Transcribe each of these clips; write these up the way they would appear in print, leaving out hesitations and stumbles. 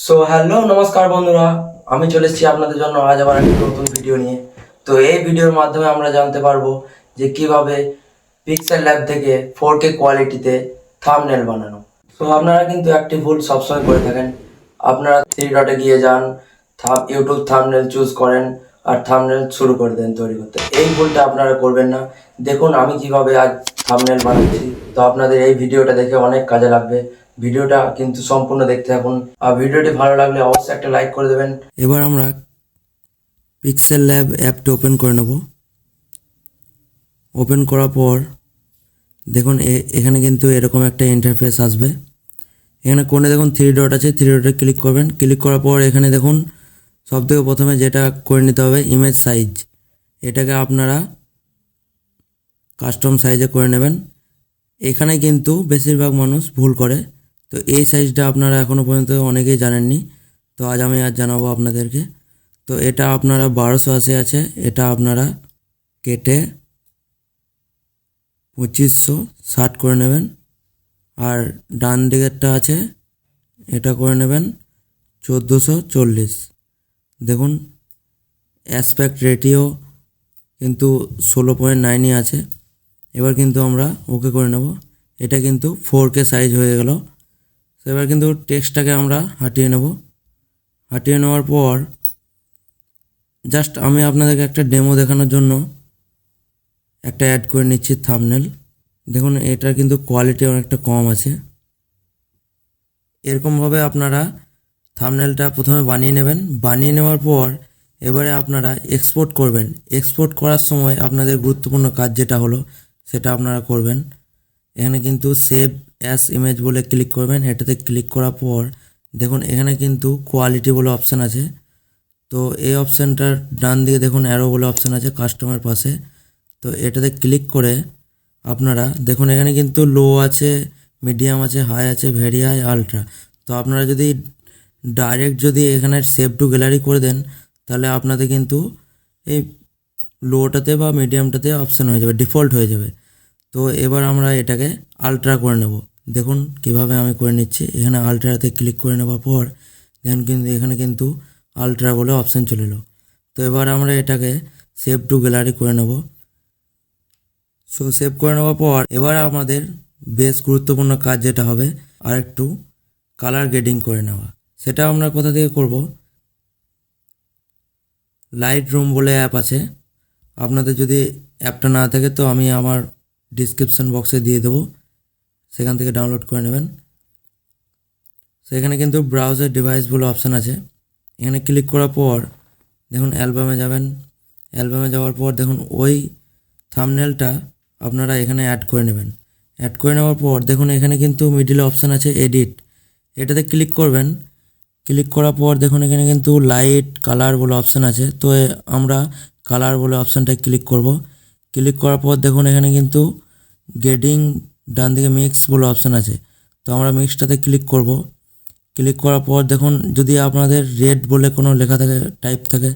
So hello নমস্কার বন্ধুরা, আমি চলে এসেছি আপনাদের জন্য আজ আবার একটা নতুন ভিডিও নিয়ে। তো এই ভিডিওর মাধ্যমে আমরা জানতে পারবো যে কিভাবে পিক্সেল ল্যাব থেকে 4K কোয়ালিটিতে থাম্বনেল বানানো। তো আপনারা কিন্তু একটি ভুল সবসময় করে থাকেন, আপনারা থ্রি ডটে গিয়ে যান, ইউটিউব থাম্বনেল চুজ করেন আর থাম্বনেল শুরু করে দেন তৈরি করতে। এই ভুলটা আপনারা করবেন না। দেখুন আমি কিভাবে আজ থাম্বনেল বানাচ্ছি। তো আপনাদের এই ভিডিওটা দেখে অনেক কাজে লাগবে। ভিডিওটা কিন্তু সম্পূর্ণ দেখতে থাকুন, আর ভিডিওটি ভালো লাগলে অবশ্যই একটা লাইক করে দেবেন। এবার আমরা পিক্সেল ল্যাব অ্যাপটি ওপেন করে নেব। ওপেন করার পর দেখুন এখানে কিন্তু এরকম একটা ইন্টারফেস আসবে। এখানে কোণে দেখুন থ্রি ডট আছে, থ্রি ডটে ক্লিক করবেন। ক্লিক করার পর এখানে দেখুন সবথেকে প্রথমে যেটা করে নিতে হবে ইমেজ সাইজ। এটাকে আপনারা কাস্টম সাইজে করে নেবেন। এখানে কিন্তু বেশিরভাগ মানুষ ভুল করে। তো এই সাইজটা আপনারা এখনও পর্যন্ত অনেকেই জানেননি, তো আমি জানাবো আপনাদেরকে। তো এটা আপনারা 1280 আছে, এটা আপনারা কেটে 2560 করে নেবেন। আর ডান দিকেরটা আছে, এটা করে নেবেন 1440। দেখুন অ্যাসপেক্ট রেটিও কিন্তু 16.9ই আছে। এবার কিন্তু আমরা ওকে করে নেব। এটা কিন্তু 4K সাইজ হয়ে গেল। তো এবার কিন্তু টেক্সটটাকে আমরা হাঁটিয়ে নেব। হাঁটিয়ে নেওয়ার পর জাস্ট আমি আপনাদেরকে একটা ডেমো দেখানোর জন্য একটা অ্যাড করে নিচ্ছি থাম্বনেল। দেখুন এটার কিন্তু কোয়ালিটি অনেকটা কম আছে। এরকমভাবে আপনারা থাম্বনেলটা প্রথমে বানিয়ে নেবেন। বানিয়ে নেওয়ার পর এবারে আপনারা এক্সপোর্ট করবেন। এক্সপোর্ট করার সময় আপনাদের গুরুত্বপূর্ণ কাজ যেটা হলো সেটা আপনারা করবেন। এখানে কিন্তু সেভ অ্যাস ইমেজ বলে ক্লিক করবেন। এটাতে ক্লিক করার পর দেখুন এখানে কিন্তু কোয়ালিটি বলে অপশান আছে। তো এই অপশানটার ডান দিকে দেখুন অ্যারো বলে অপশান আছে কাস্টমের পাশে। তো এটাতে ক্লিক করে আপনারা দেখুন এখানে কিন্তু লো আছে, মিডিয়াম আছে, হাই আছে, ভেরি হাই, আলট্রা। তো আপনারা যদি ডাইরেক্ট যদি এখানে সেভ টু গ্যালারি করে দেন তাহলে আপনাদের কিন্তু এই লোটাতে বা মিডিয়ামটাতে অপশান হয়ে যাবে, ডিফল্ট হয়ে যাবে। তো এবার আমরা এটাকে আলট্রা করে নেব। দেখুন কিভাবে আমি করে নিচ্ছি। এখানে আলট্রাতে ক্লিক করে নেওয়ার পর দেখুন কিন্তু এখানে কিন্তু আলট্রা বলে অপশান চলে এলো। তো এবার আমরা এটাকে সেভ টু গ্যালারি করে নেব। সো সেভ করে নেওয়ার পর এবার আমাদের বেশ গুরুত্বপূর্ণ কাজ যেটা হবে আর একটু কালার গ্রেডিং করে নেওয়া। সেটা আমরা কোথা থেকে করব? লাইট রুম বলে অ্যাপ আছে। আপনাদের যদি অ্যাপটা না থাকে তো আমি আমার ডিসক্রিপশন বক্সে দিয়ে দেবো, সেখান থেকে ডাউনলোড করে নেবেন। সেখানে কিন্তু ব্রাউজার ডিভাইস বলে অপশান আছে। এখানে ক্লিক করার পর দেখুন অ্যালবামে যাবেন। অ্যালবামে যাওয়ার পর দেখুন ওই থাম্বনেলটা আপনারা এখানে অ্যাড করে নেবেন। অ্যাড করে নেওয়ার পর দেখুন এখানে কিন্তু মিডিলে অপশান আছে এডিট। এটাতে ক্লিক করবেন। ক্লিক করার পর দেখুন এখানে কিন্তু লাইট কালার বলে অপশান আছে। তো আমরা কালার বলে অপশানটায় ক্লিক করব। ক্লিক করার পর দেখুন এখানে কিন্তু গ্রেডিং ডান দিকে মিক্স বলে অপশান আছে। তো আমরা মিক্সটাতে ক্লিক করব। ক্লিক করার পর দেখুন যদি আপনাদের রেড বলে কোনো লেখা থাকে, টাইপ থাকে,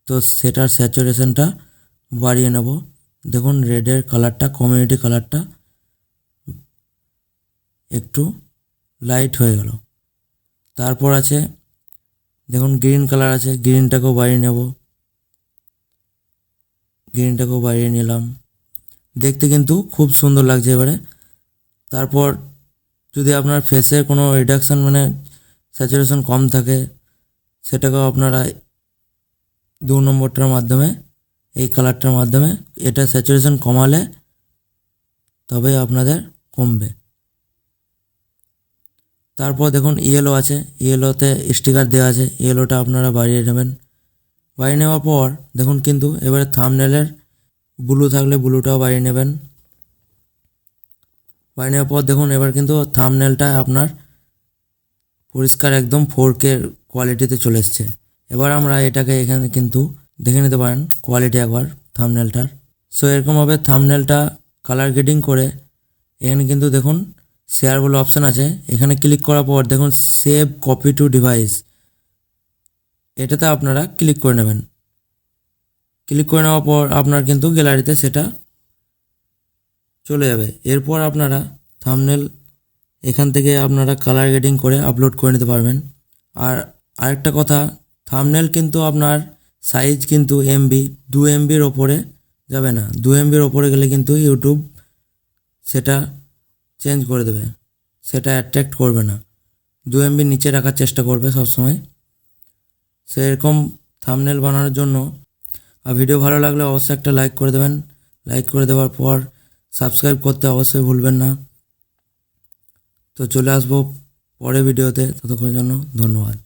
তো সেটার স্যাচুরেশনটা বাড়িয়ে নেব। দেখুন রেডের কালারটা, কমিউনিটি কালারটা একটু লাইট হয়ে গেল। তারপর আছে দেখুন গ্রিন কালার আছে, গ্রিনটাকেও বাড়িয়ে নেব। গ্রিনটাকেও বাড়িয়ে নিলাম। দেখতে কিন্তু খুব সুন্দর লাগছে এবারে। তারপর যদি আপনার ফেসের কোনো রিডাকশান মানে স্যাচুরেশন কম থাকে সেটাকেও আপনারা 2 নম্বরটার মাধ্যমে, এই কালারটার মাধ্যমে এটা স্যাচুরেশন কমালে তবে আপনাদের কমবে। তারপর দেখুন ইয়েলো আছে, ইয়েলোতে স্টিকার দেওয়া আছে, ইয়েলোটা আপনারা বাড়িয়ে নেবেন। বাড়িয়ে নেওয়ার পর দেখুন কিন্তু এবারে থাম্বনেলের ব্লু থাকলে ব্লুটাও বাড়িয়ে নেবেন। বাড়িয়ে নেওয়ার পর দেখুন এবার কিন্তু থাম্বনেলটা আপনার পরিষ্কার একদম 4K কোয়ালিটিতে চলে এসছে। এবার আমরা এটাকে এখানে কিন্তু দেখে নিতে পারেন কোয়ালিটি একবার থাম্বনেলটার। সো এরকমভাবে থাম্বনেলটা কালার গ্রেডিং করে এখানে কিন্তু দেখুন শেয়ার বলে অপশান আছে। এখানে ক্লিক করার পর দেখুন সেভ কপি টু ডিভাইস, এটাতে আপনারা ক্লিক করে নেবেন। ক্লিক করে নেওয়ার পর আপনার কিন্তু গ্যালারিতে সেটা চলে যাবে। এরপর আপনারা থাম্বনেল এখান থেকে আপনারা কালার গ্রেডিং করে আপলোড করে নিতে পারবেন। আর আরেকটা কথা, থাম্বনেল কিন্তু আপনার সাইজ কিন্তু এমবি 2 MBর ওপরে যাবে না। 2 MBর ওপরে গেলে কিন্তু ইউটিউব সেটা চেঞ্জ করে দেবে, সেটা অ্যাট্রাক্ট করবে না। 2 MBর নিচে রাখার চেষ্টা করবে সবসময়। সেরকম থাম্বনেল বানানোর জন্য আর ভিডিও ভালো লাগলে অবশ্যই একটা লাইক করে দেবেন। লাইক করে দেওয়ার পর সাবস্ক্রাইব করতে অবশ্যই ভুলবেন না। তো চলে আসবো পরের ভিডিওতে, ততক্ষণের জন্য ধন্যবাদ।